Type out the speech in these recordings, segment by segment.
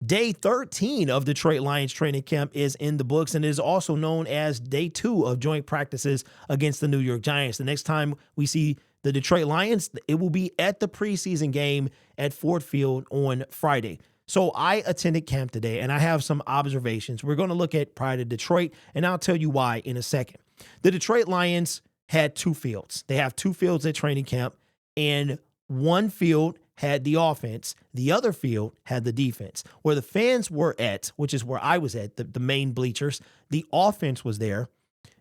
Day 13 of Detroit Lions training camp is in the books and is also known as day 2 of joint practices against the New York Giants. The next time we see the Detroit Lions, it will be at the preseason game at Ford Field on Friday. So I attended camp today and I have some observations. We're going to look at prior to Detroit, and I'll tell you why in a second. The Detroit Lions had 2 fields. They have 2 fields at training camp, and one field had the offense. The other field had the defense. Where the fans were at, which is where I was at, the main bleachers, the offense was there.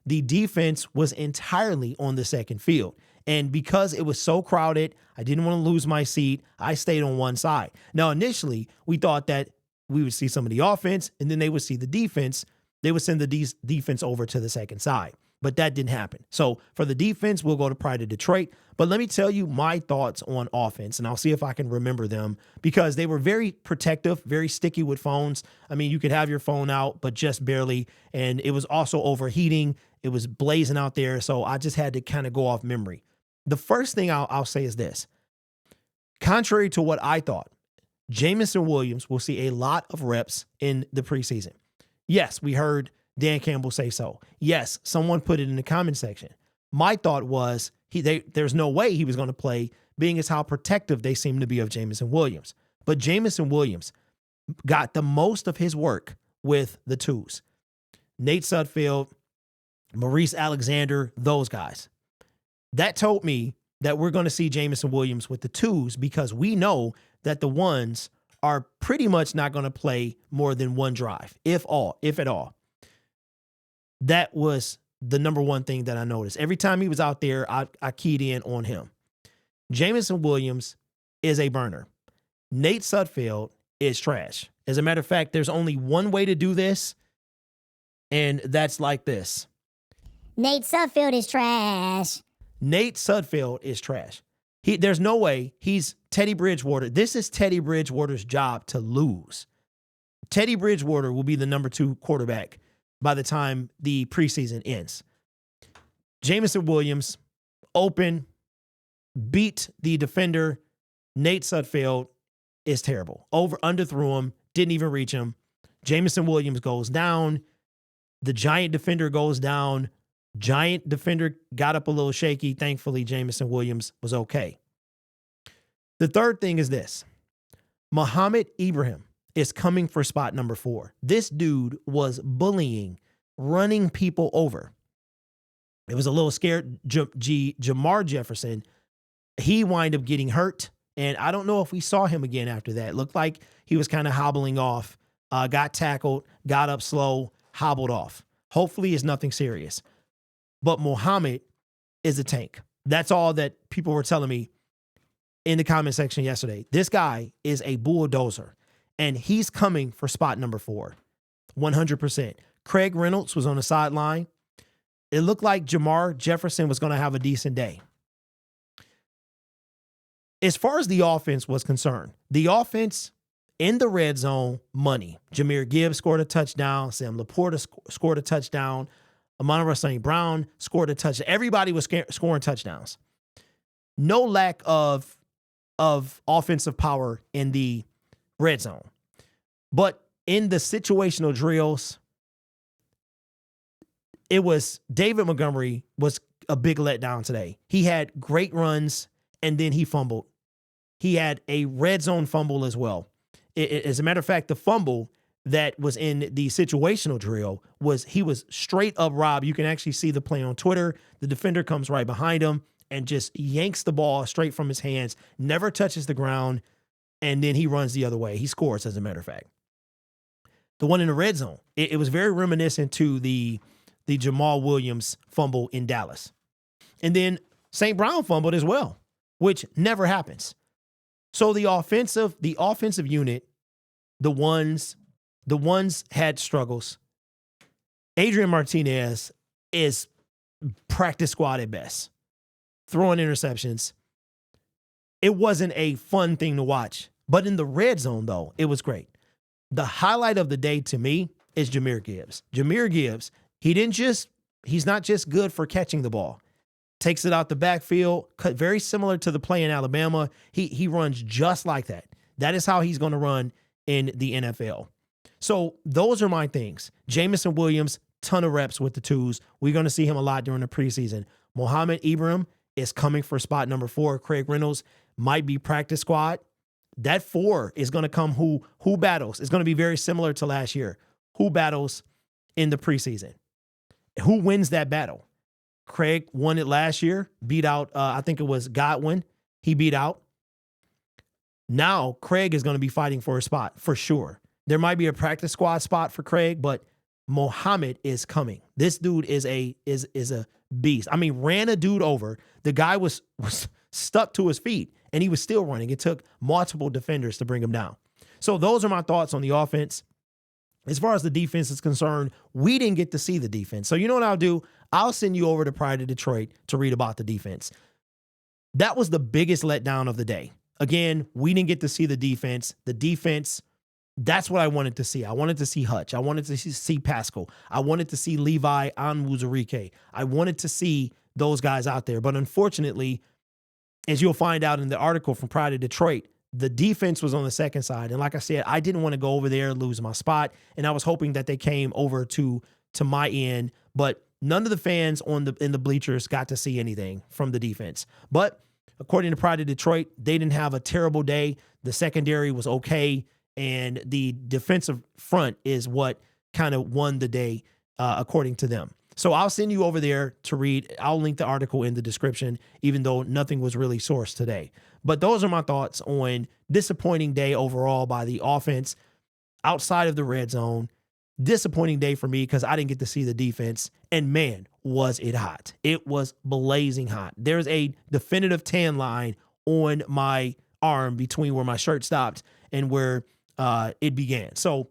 The defense was entirely on the second field. And because it was so crowded, I didn't want to lose my seat. I stayed on one side. Now, initially, we thought that we would see some of the offense, and then they would see the defense. They would send the defense over to the second side. But that didn't happen. So for the defense, we'll go to Pride of Detroit. But let me tell you my thoughts on offense, and I'll see if I can remember them, because they were very protective, very sticky with phones. I mean, you could have your phone out, but just barely. And it was also overheating. It was blazing out there. So I just had to kind of go off memory. The first thing I'll say is this. Contrary to what I thought, Jameson Williams will see a lot of reps in the preseason. Yes, we heard Dan Campbell say so. Yes, someone put it in the comment section. My thought was there's no way he was going to play, being as how protective they seem to be of Jameson Williams. But Jameson Williams got the most of his work with the twos. Nate Sudfeld, Maurice Alexander, those guys. That told me that we're going to see Jameson Williams with the twos, because we know that the ones are pretty much not going to play more than one drive, if at all. That was the number one thing that I noticed. Every time he was out there, I keyed in on him. Jameson Williams is a burner. Nate Sudfeld is trash. As a matter of fact, there's only one way to do this, and that's like this. Nate Sudfeld is trash. Nate Sudfeld is trash. There's no way. He's Teddy Bridgewater. This is Teddy Bridgewater's job to lose. Teddy Bridgewater will be the number 2 quarterback by the time the preseason ends. Jameson Williams, open, beat the defender. Nate Sudfeld is terrible. Underthrew him, didn't even reach him. Jameson Williams goes down. The Giant defender goes down. Giant defender got up a little shaky. Thankfully, Jameson Williams was okay. The third thing is this. Muhammad Ibrahim is coming for spot number 4. This dude was bullying, running people over. It was a little scared. Jamar Jefferson, he wound up getting hurt, and I don't know if we saw him again after that. It looked like he was kind of hobbling off, got tackled, got up slow, hobbled off. Hopefully it's nothing serious. But Muhammad is a tank. That's all that people were telling me in the comment section yesterday. This guy is a bulldozer, and he's coming for spot number 4, 100%. Craig Reynolds was on the sideline. It looked like Jamar Jefferson was going to have a decent day. As far as the offense was concerned, the offense in the red zone, money. Jahmyr Gibbs scored a touchdown. Sam Laporta scored a touchdown. Amon-Ra St. Brown scored a touchdown. Everybody was scoring touchdowns. No lack of offensive power in the red zone. But in the situational drills, it was David Montgomery was a big letdown today. He had great runs, and then he fumbled. He had a red zone fumble as well. As a matter of fact, the fumble that was in the situational drill he was straight up robbed. You can actually see the play on Twitter. The defender comes right behind him and just yanks the ball straight from his hands, never touches the ground, and then he runs the other way. He scores, as a matter of fact. The one in the red zone, it was very reminiscent to the Jamal Williams fumble in Dallas. And then St. Brown fumbled as well, which never happens. So the offensive unit, the ones had struggles. Adrian Martinez is practice squad at best, throwing interceptions. It wasn't a fun thing to watch, but in the red zone, though, it was great. The highlight of the day to me is Jahmyr Gibbs. Jahmyr Gibbs, he's not just good for catching the ball. Takes it out the backfield, very similar to the play in Alabama. He runs just like that. That is how he's going to run in the NFL. So those are my things. Jamison Williams, ton of reps with the twos. We're going to see him a lot during the preseason. Mohamed Ibrahim is coming for spot number 4. Craig Reynolds might be practice squad. That 4 is going to come who battles. It's going to be very similar to last year. Who battles in the preseason? Who wins that battle? Craig won it last year, beat out, I think it was Godwin. He beat out. Now Craig is going to be fighting for a spot for sure. There might be a practice squad spot for Craig, but Mohamed is coming. This dude is a beast. I mean, ran a dude over. The guy was stuck to his feet and he was still running. It took multiple defenders to bring him down. So those are my thoughts on the offense. As far as the defense is concerned, we didn't get to see the defense. So you know what I'll do? I'll send you over to Pride of Detroit to read about the defense. That was the biggest letdown of the day. Again, we didn't get to see the defense. The defense, that's what I wanted to see. I wanted to see Hutch. I wanted to see Pascal. I wanted to see Levi Onwuzurike. I wanted to see those guys out there. But unfortunately, as you'll find out in the article from Pride of Detroit, the defense was on the second side. And like I said, I didn't want to go over there and lose my spot. And I was hoping that they came over to my end. But none of the fans in the bleachers got to see anything from the defense. But according to Pride of Detroit, they didn't have a terrible day. The secondary was okay. And the defensive front is what kind of won the day, according to them. So I'll send you over there to read. I'll link the article in the description, even though nothing was really sourced today. But those are my thoughts on disappointing day overall by the offense outside of the red zone. Disappointing day for me because I didn't get to see the defense. And man, was it hot. It was blazing hot. There's a definitive tan line on my arm between where my shirt stopped and where it began. So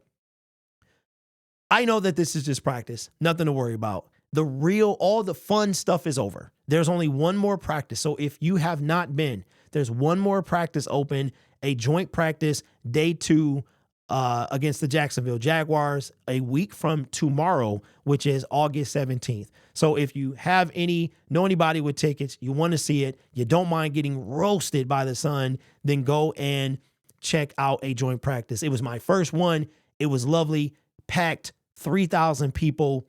I know that this is just practice. Nothing to worry about. All the fun stuff is over. There's only one more practice. So if you have not been, there's one more practice open, a joint practice, day 2 against the Jacksonville Jaguars a week from tomorrow, which is August 17th. So if you have know anybody with tickets, you want to see it, you don't mind getting roasted by the sun, then go and check out a joint practice. It was my first one. It was lovely, packed, 3,000 people.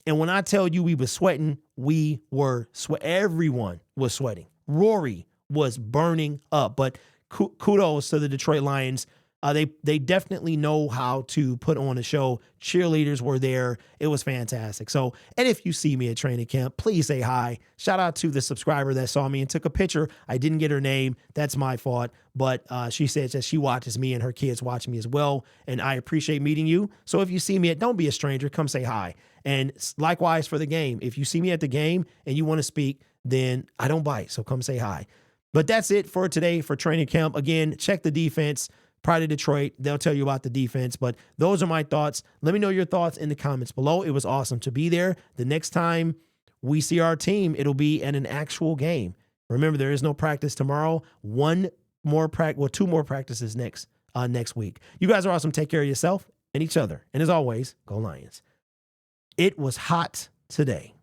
And when I tell you we were sweating, we were everyone was sweating. Rory was burning up, but kudos to the Detroit Lions. They definitely know how to put on a show. Cheerleaders were there. It was fantastic. So, and if you see me at training camp, please say hi. Shout out to the subscriber that saw me and took a picture. I didn't get her name. That's my fault. But she says that she watches me and her kids watch me as well. And I appreciate meeting you. So if you see me don't be a stranger. Come say hi. And likewise for the game. If you see me at the game and you want to speak, then I don't bite. So come say hi. But that's it for today for training camp. Again, check the defense. Pride of Detroit, they'll tell you about the defense, but those are my thoughts. Let me know your thoughts in the comments below. It was awesome to be there. The next time we see our team, it'll be at an actual game. Remember, there is no practice tomorrow. Two more practices next week. You guys are awesome. Take care of yourself and each other. And as always, go Lions. It was hot today.